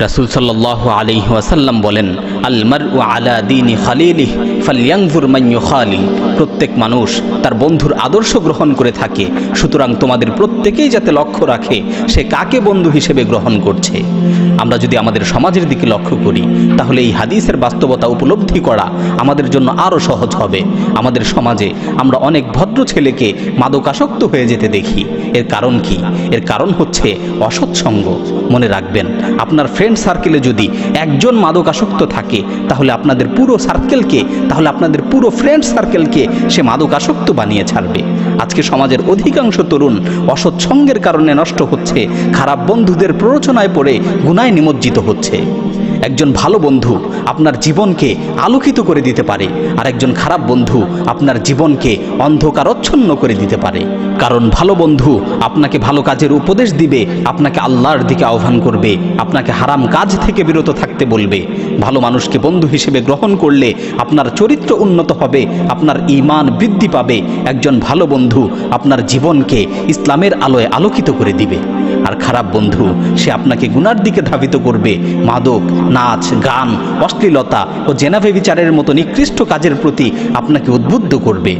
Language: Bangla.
রাসূল সাল্লাল্লাহু আলাইহি ওয়াসাল্লাম বলেন, আল মারউ আলা দীনি খালিলিহি ফালইয়ানজুর মান ইউখালিল। প্রত্যেক মানুষ তার বন্ধুর আদর্শ গ্রহণ করে থাকে, সুতরাং তোমাদের প্রত্যেকেই যাতে লক্ষ্য রাখে সে কাকে বন্ধু হিসেবে গ্রহণ করছে। আমরা যদি আমাদের সমাজের দিকে লক্ষ্য করি তাহলে এই হাদিসের বাস্তবতা উপলব্ধি করা আমাদের জন্য আরও সহজ হবে। আমাদের সমাজে আমরা অনেক ভদ্র ছেলেকে মাদকাসক্ত হয়ে যেতে দেখি। এর কারণ কি? এর কারণ হচ্ছে অসৎসঙ্গ। মনে রাখবেন, আপনার ফ্রেন্ড সার্কেলে যদি একজন মাদকাসক্ত থাকে তাহলে আপনাদের পুরো সার্কেলকে, তাহলে আপনাদের পুরো ফ্রেন্ড সার্কেলকে সে মাদকাসক্ত বানিয়ে ছাড়বে। আজকে সমাজের অধিকাংশ তরুণ অসৎসঙ্গের কারণে নষ্ট হচ্ছে, খারাপ বন্ধুদের প্ররোচনায় পড়ে গুনায় নিমজ্জিত হচ্ছে। একজন ভালো বন্ধু আপনার জীবনকে আলোকিত করে দিতে পারে, আর একজন খারাপ বন্ধু আপনার জীবনকে অন্ধকারচ্ছন্ন করে দিতে পারে। কারণ ভালো বন্ধু আপনাকে ভালো কাজের উপদেশ দিবে, আপনাকে আল্লাহর দিকে আহ্বান করবে, আপনাকে হারাম কাজ থেকে বিরত থাকতে বলবে। ভালো মানুষকে বন্ধু হিসেবে গ্রহণ করলে আপনার চরিত্র উন্নত হবে, আপনার ঈমান বৃদ্ধি পাবে। একজন ভালো বন্ধু আপনার জীবনকে ইসলামের আলোয় আলোকিত করে দিবে। আর খারাপ বন্ধু সে আপনাকে গুনার দিকে ধাবিত করবে, মাদক, নাচ, গান, অশ্লীলতা ও জেনা ব্যভিচারের মতো নিকৃষ্ট কাজের প্রতি আপনাকে উদ্বুদ্ধ করবে।